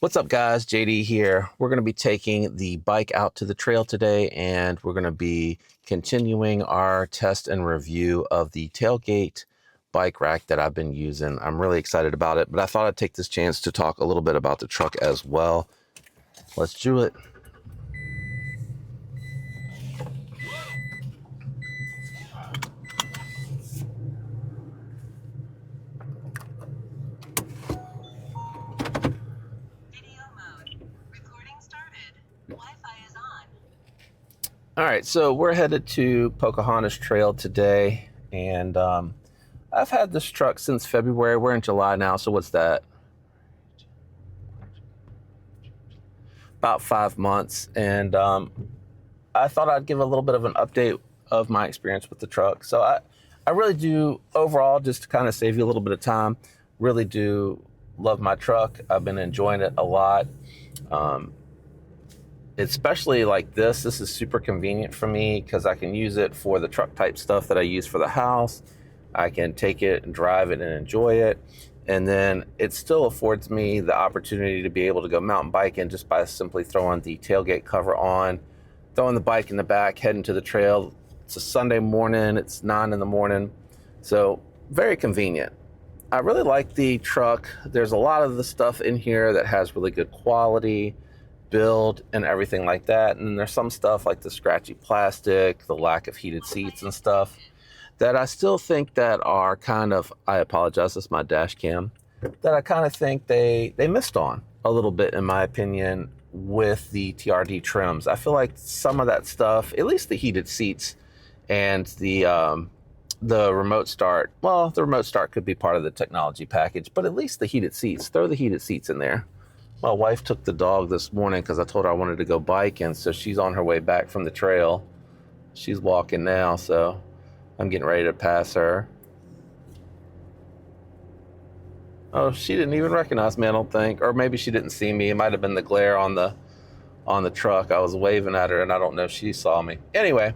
What's up, guys? JD here. We're going to be taking the bike out to the trail today, and we're going to be continuing our test and review of the tailgate bike rack that I've been using. I'm really excited about it, but I thought I'd take this chance to talk a little bit about the truck as well. Let's do it. All right, so we're headed to Pocahontas Trail today, and I've had this truck since February. We're in July now, so what's that? About 5 months, and I thought I'd give a little bit of an update of my experience with the truck. So I really do, overall, just to kind of save you a little bit of time, really do love my truck. I've been enjoying it a lot. Especially like this is super convenient for me because I can use it for the truck type stuff that I use for the house. I can take it and drive it and enjoy it. And then it still affords me the opportunity to be able to go mountain biking just by simply throwing the tailgate cover on, throwing the bike in the back, heading to the trail. It's a Sunday morning, it's 9 in the morning. So very convenient. I really like the truck. There's a lot of the stuff in here that has really good quality, build and everything like that, and there's some stuff like the scratchy plastic, the lack of heated seats and stuff that I still think that are kind of, I apologize, that's my dash cam, that I kind of think they missed on a little bit, in my opinion, with the TRD trims. I feel like some of that stuff, at least the heated seats and the remote start, well, the remote start could be part of the technology package, but at least the heated seats, throw the heated seats in there. My wife took the dog this morning because I told her I wanted to go biking, so she's on her way back from the trail. She's walking now, so I'm getting ready to pass her. Oh, she didn't even recognize me, I don't think. Or maybe she didn't see me. It might have been the glare on the truck. I was waving at her, and I don't know if she saw me. Anyway,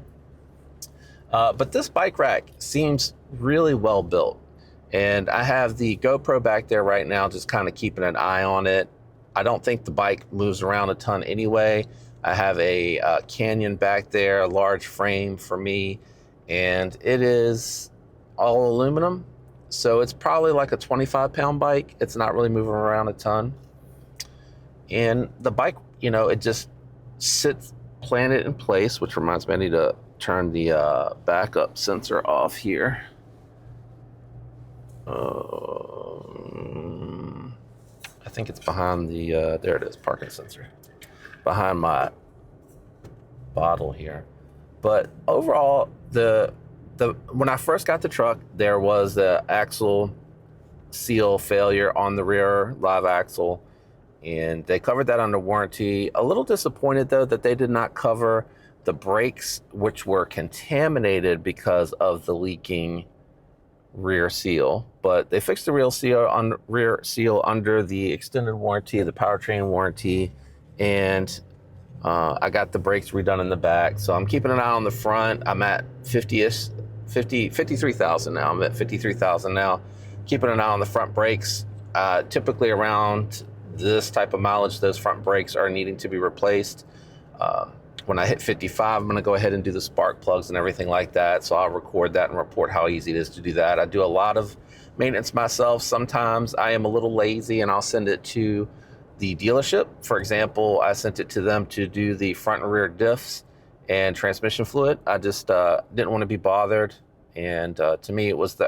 but this bike rack seems really well built. And I have the GoPro back there right now, just kind of keeping an eye on it. I don't think the bike moves around a ton anyway. I have a Canyon back there, a large frame for me, and it is all aluminum. So it's probably like a 25-pound bike. It's not really moving around a ton. And the bike, it just sits planted in place, which reminds me I need to turn the backup sensor off here. I think it's behind the, there it is, parking sensor, behind my bottle here. But overall, when I first got the truck, there was the axle seal failure on the rear live axle, and they covered that under warranty. A little disappointed, though, that they did not cover the brakes, which were contaminated because of the leaking rear seal, but they fixed the rear seal under the extended warranty, the powertrain warranty, and I got the brakes redone in the back. So I'm keeping an eye on the front. I'm at 53,000 now. I'm at 53,000 now. Keeping an eye on the front brakes. Typically around this type of mileage, those front brakes are needing to be replaced. When I hit 55, I'm going to go ahead and do the spark plugs and everything like that. So I'll record that and report how easy it is to do that. I do a lot of maintenance myself. Sometimes I am a little lazy and I'll send it to the dealership. For example, I sent it to them to do the front and rear diffs and transmission fluid. I just didn't want to be bothered. And to me, it was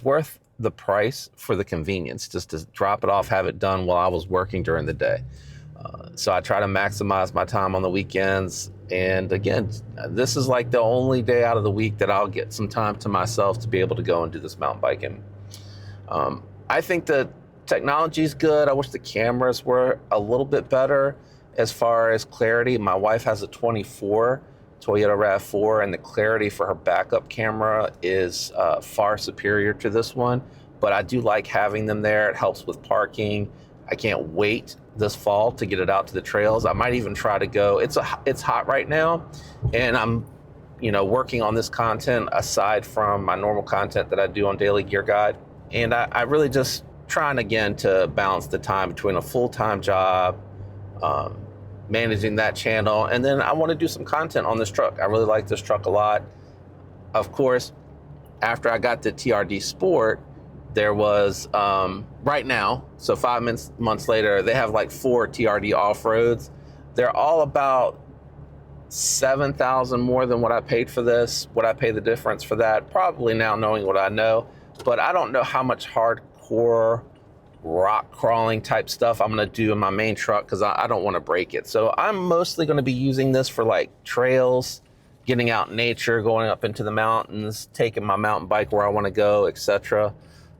worth the price for the convenience, just to drop it off, have it done while I was working during the day. So I try to maximize my time on the weekends. And again, this is like the only day out of the week that I'll get some time to myself to be able to go and do this mountain biking. I think the technology is good. I wish the cameras were a little bit better as far as clarity. My wife has a 24 Toyota RAV4, and the clarity for her backup camera is far superior to this one. But I do like having them there. It helps with parking. I can't wait this fall to get it out to the trails. I might even try to go. It's hot right now, and I'm working on this content aside from my normal content that I do on Daily Gear Guide. And I really just trying again to balance the time between a full-time job, managing that channel, and then I want to do some content on this truck. I really like this truck a lot. Of course, after I got the TRD Sport, there was right now, so 5 months later, they have like 4 TRD off-roads. They're all about $7,000 more than what I paid for this. Would I pay the difference for that? Probably, now knowing what I know, but I don't know how much hardcore rock crawling type stuff I'm gonna do in my main truck, because I don't want to break it. So I'm mostly going to be using this for like trails, getting out in nature, going up into the mountains, taking my mountain bike where I want to go, etc.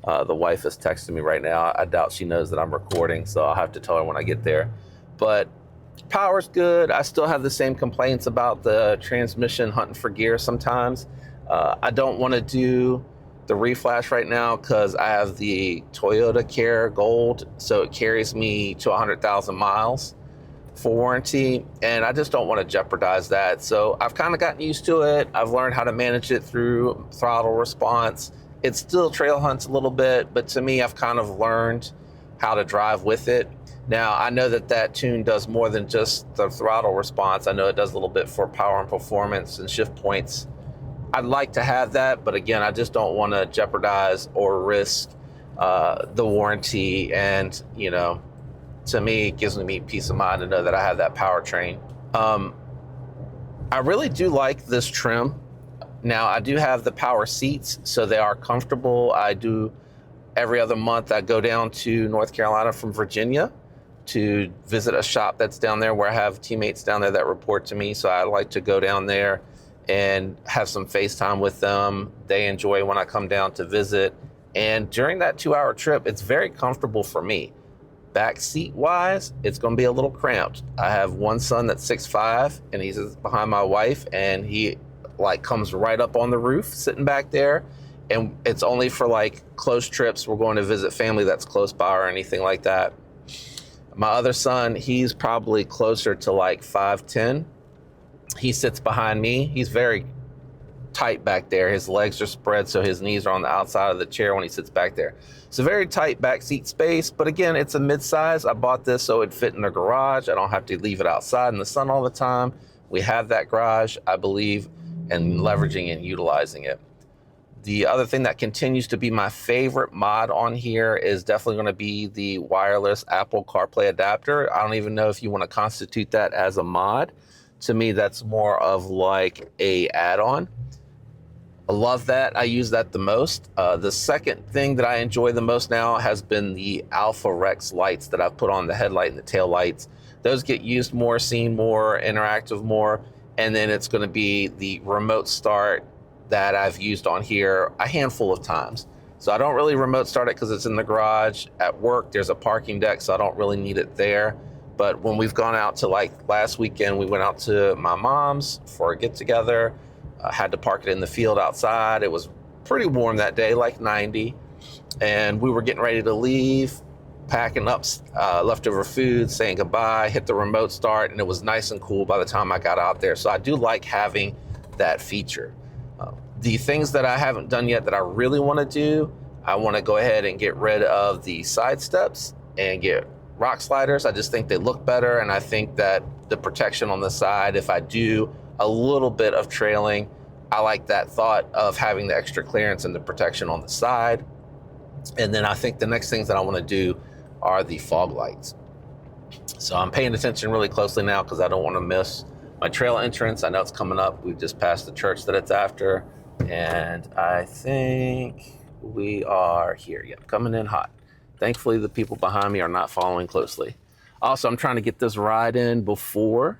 The wife is texting me right now. I doubt she knows that I'm recording, so I'll have to tell her when I get there. But power's good. I still have the same complaints about the transmission hunting for gear sometimes. I don't want to do the reflash right now because I have the Toyota Care Gold, so it carries me to 100,000 miles for warranty, and I just don't want to jeopardize that. So I've kind of gotten used to it. I've learned how to manage it through throttle response. It still trail hunts a little bit, but to me, I've kind of learned how to drive with it. Now, I know that that tune does more than just the throttle response. I know it does a little bit for power and performance and shift points. I'd like to have that, but again, I just don't want to jeopardize or risk the warranty. And, you know, to me, it gives me peace of mind to know that I have that powertrain. I really do like this trim. Now, I do have the power seats, so they are comfortable. I do, every other month, I go down to North Carolina from Virginia to visit a shop that's down there where I have teammates down there that report to me. So I like to go down there and have some FaceTime with them. They enjoy when I come down to visit. And during that 2-hour trip, it's very comfortable for me. Back seat wise, it's gonna be a little cramped. I have one son that's 6'5", and he's behind my wife, and he like comes right up on the roof sitting back there. And it's only for like close trips. We're going to visit family that's close by or anything like that. My other son, he's probably closer to like 5'10". He sits behind me. He's very tight back there. His legs are spread, so his knees are on the outside of the chair when he sits back there. It's a very tight back seat space, but again, it's a midsize. I bought this so it'd fit in the garage. I don't have to leave it outside in the sun all the time. We have that garage, I believe, and leveraging and utilizing it. The other thing that continues to be my favorite mod on here is definitely going to be the wireless Apple CarPlay adapter. I don't even know if you want to constitute that as a mod. To me, that's more of like a add-on. I love that. I use that the most. The second thing that I enjoy the most now has been the Alpha Rex lights that I've put on the headlight and the tail lights. Those get used more, seen more, interactive more. And then it's going to be the remote start that I've used on here a handful of times. So I don't really remote start it because it's in the garage. At work, there's a parking deck, so I don't really need it there. But when we've gone out to, like last weekend, we went out to my mom's for a get together. Had to park it in the field outside. It was pretty warm that day, like 90. And we were getting ready to leave, packing up leftover food, saying goodbye, hit the remote start, and it was nice and cool by the time I got out there. So I do like having that feature. The things that I haven't done yet that I really want to do, I want to go ahead and get rid of the side steps and get rock sliders. I just think they look better, and I think that the protection on the side, if I do a little bit of trailing, I like that thought of having the extra clearance and the protection on the side. And then I think the next things that I want to do are the fog lights. So I'm paying attention really closely now because I don't want to miss my trail entrance. I know it's coming up. We've just passed the church that it's after, and I think we are here. Yep, coming in hot. Thankfully, the people behind me are not following closely. Also, I'm trying to get this ride in before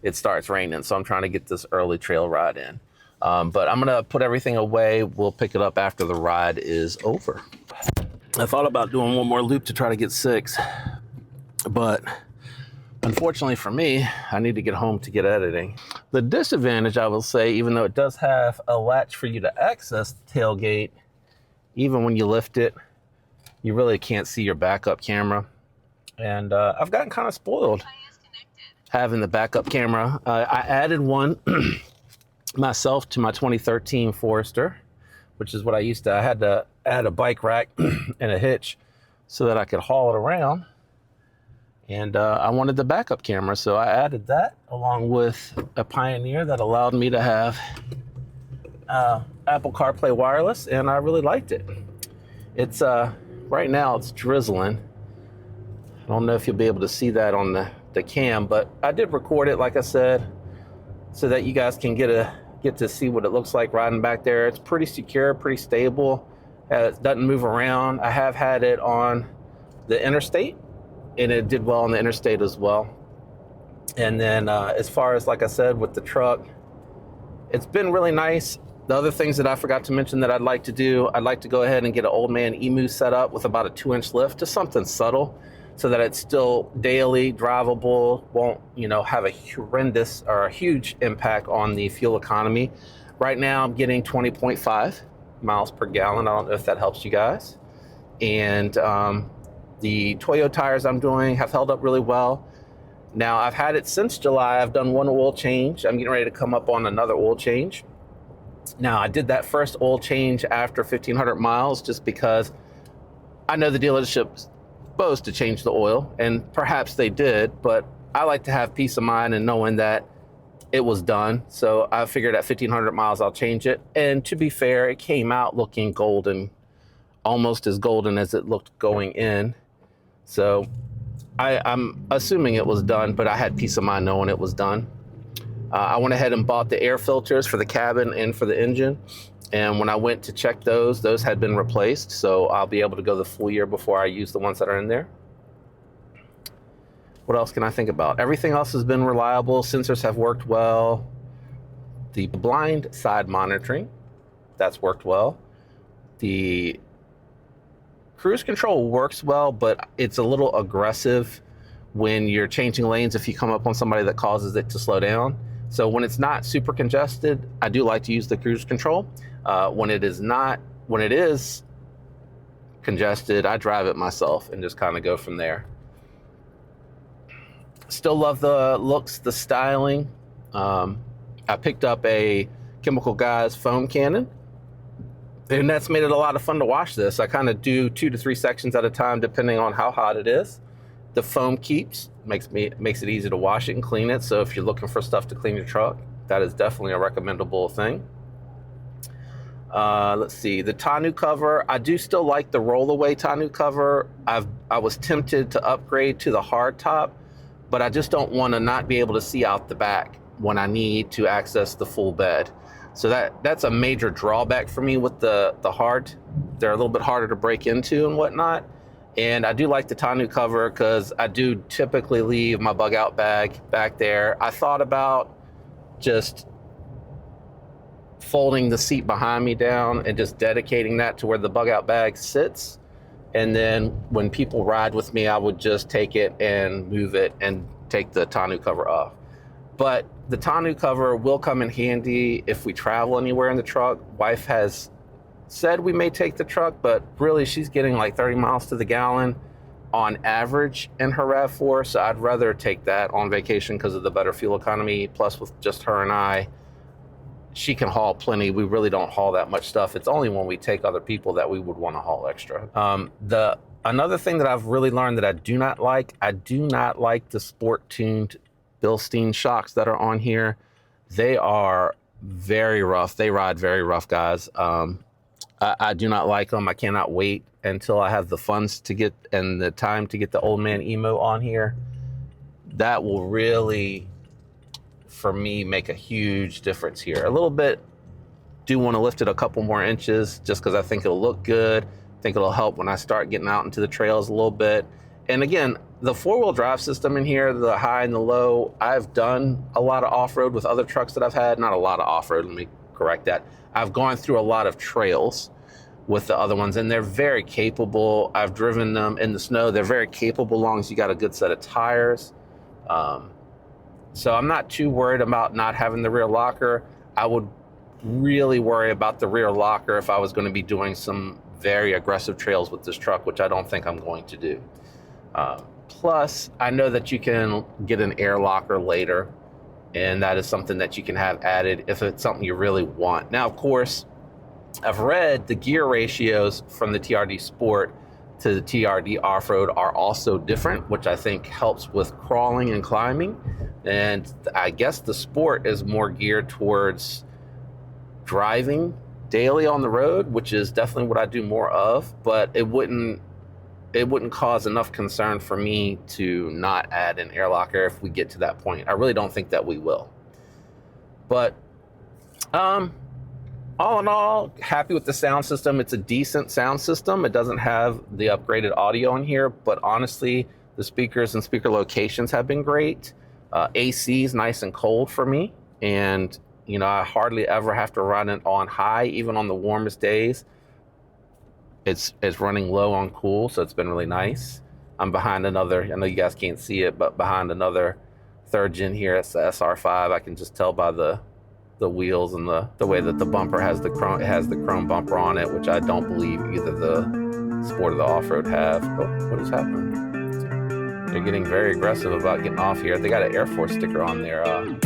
it starts raining. So I'm trying to get this early trail ride in. But I'm gonna put everything away. We'll pick it up after the ride is over. I thought about doing one more loop to try to get 6, but unfortunately for me, I need to get home to get editing. The disadvantage, I will say, even though it does have a latch for you to access the tailgate, even when you lift it, you really can't see your backup camera. And I've gotten kind of spoiled having the backup camera. I added one myself to my 2013 Forester, which is what I used to. I had to add a bike rack and a hitch so that I could haul it around. And I wanted the backup camera, so I added that along with a Pioneer that allowed me to have Apple CarPlay wireless, and I really liked it. It's right now it's drizzling. I don't know if you'll be able to see that on the cam, but I did record it, like I said, so that you guys can get to see what it looks like riding back there. It's pretty secure, pretty stable. It doesn't move around. I have had it on the interstate, and it did well on the interstate as well. And then as far as, like I said, with the truck, it's been really nice. The other things that I forgot to mention that I'd like to do, I'd like to go ahead and get an old man emu set up with about a 2-inch lift, just something subtle, so that it's still daily drivable, won't, have a horrendous or a huge impact on the fuel economy. Right now I'm getting 20.5 miles per gallon. I don't know if that helps you guys. And the Toyo tires I'm doing have held up really well. Now, I've had it since July. I've done one oil change. I'm getting ready to come up on another oil change. Now, I did that first oil change after 1,500 miles just because I know the dealership's supposed to change the oil, and perhaps they did, but I like to have peace of mind and knowing that it was done. So I figured at 1,500 miles, I'll change it. And to be fair, it came out looking golden, almost as golden as it looked going in. So I'm assuming it was done, but I had peace of mind knowing it was done. I went ahead and bought the air filters for the cabin and for the engine. And when I went to check those had been replaced. So I'll be able to go the full year before I use the ones that are in there. What else can I think about? Everything else has been reliable. Sensors have worked well. The blind side monitoring, that's worked well. The cruise control works well, but it's a little aggressive when you're changing lanes if you come up on somebody that causes it to slow down. So when it's not super congested, I do like to use the cruise control. When it is congested, I drive it myself and just kind of go from there. Still love the looks, the styling. I picked up a Chemical Guys foam cannon, and that's made it a lot of fun to wash this. I kind of do 2 to 3 sections at a time, depending on how hot it is. The foam keeps, makes it easy to wash it and clean it. So if you're looking for stuff to clean your truck, that is definitely a recommendable thing. Let's see, the tonneau cover. I do still like the rollaway tonneau cover. I was tempted to upgrade to the hard top, but I just don't want to not be able to see out the back when I need to access the full bed. So that's a major drawback for me with the hard. They're a little bit harder to break into and whatnot. And I do like the tonneau cover because I do typically leave my bug out bag back there. I thought about just folding the seat behind me down and just dedicating that to where the bug out bag sits. And then when people ride with me, I would just take it and move it and take the tonneau cover off. But the tonneau cover will come in handy if we travel anywhere in the truck. Wife has said we may take the truck, but really she's getting like 30 miles to the gallon on average in her RAV4. So I'd rather take that on vacation because of the better fuel economy. Plus with just her and I, she can haul plenty. We really don't haul that much stuff. It's only when we take other people that we would want to haul extra. Another thing that I've really learned that I do not like the sport tuned Bilstein shocks that are on here. They are very rough. They ride very rough, guys. I do not like them. I cannot wait until I have the funds to get and the time to get the old man emo on here. That will really, for me, make a huge difference here. A little bit, do want to lift it a couple more inches just because I think it'll look good. I think it'll help when I start getting out into the trails a little bit. And again, the 4-wheel drive system in here, the high and the low, I've done a lot of off-road with other trucks that I've had. Not a lot of off-road, let me correct that. I've gone through a lot of trails with the other ones, and they're very capable. I've driven them in the snow. They're very capable as long as you got a good set of tires. So I'm not too worried about not having the rear locker. I would really worry about the rear locker if I was going to be doing some very aggressive trails with this truck, which I don't think I'm going to do. Plus, I know that you can get an air locker later, and that is something that you can have added if it's something you really want. Now, of course, I've read the gear ratios from the TRD Sport to the TRD Off-Road are also different, which I think helps with crawling and climbing. And I guess the Sport is more geared towards driving daily on the road, which is definitely what I do more of, but it wouldn't cause enough concern for me to not add an air locker if we get to that point. I really don't think that we will. But all in all, happy with the sound system. It's a decent sound system. It doesn't have the upgraded audio in here, but honestly, the speakers and speaker locations have been great. AC is nice and cold for me, and you know, I hardly ever have to run it on high, even on the warmest days. It's running low on cool, so it's been really nice. I'm behind another, I know you guys can't see it, but behind another 3rd gen here. It's the SR5. I can just tell by the wheels and the way that the bumper has the chrome bumper on it, which I don't believe either the Sport or the Off-Road have. Oh, what is happening? They're getting very aggressive about getting off here. They got an Air Force sticker on there on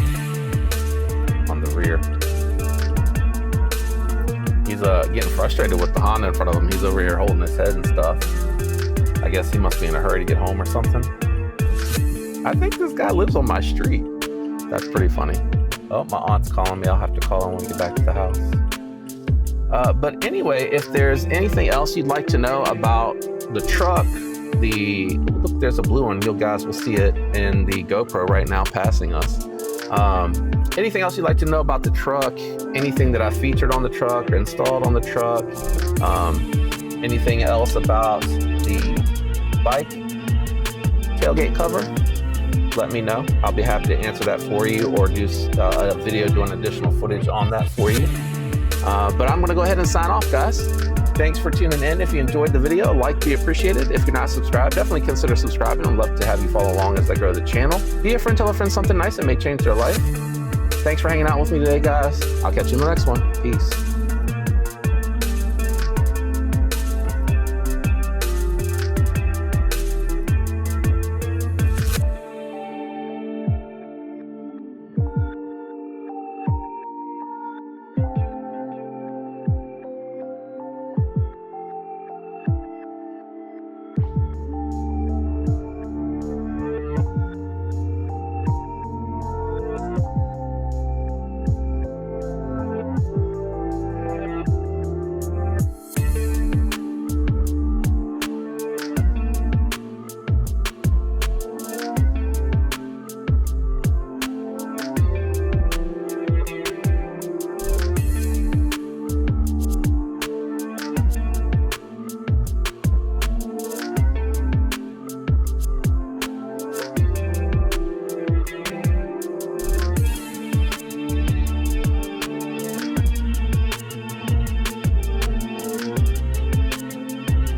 the rear. He's getting frustrated with the Honda in front of him. He's over here holding his head and stuff. I guess he must be in a hurry to get home or something. I think this guy lives on my street. That's pretty funny. Oh, my aunt's calling me. I'll have to call her when we get back to the house. But anyway, if there's anything else you'd like to know about the truck, look, there's a blue one. You guys will see it in the GoPro right now passing us. Anything else you'd like to know about the truck, anything that I featured on the truck or installed on the truck, anything else about the bike tailgate cover, let me know. I'll be happy to answer that for you or do a video doing additional footage on that for you. But I'm gonna go ahead and sign off, guys. Thanks for tuning in. If you enjoyed the video, like be appreciated. If you're not subscribed, definitely consider subscribing. I'd love to have you follow along as I grow the channel. Be a friend, tell a friend something nice that may change their life. Thanks for hanging out with me today, guys. I'll catch you in the next one. Peace.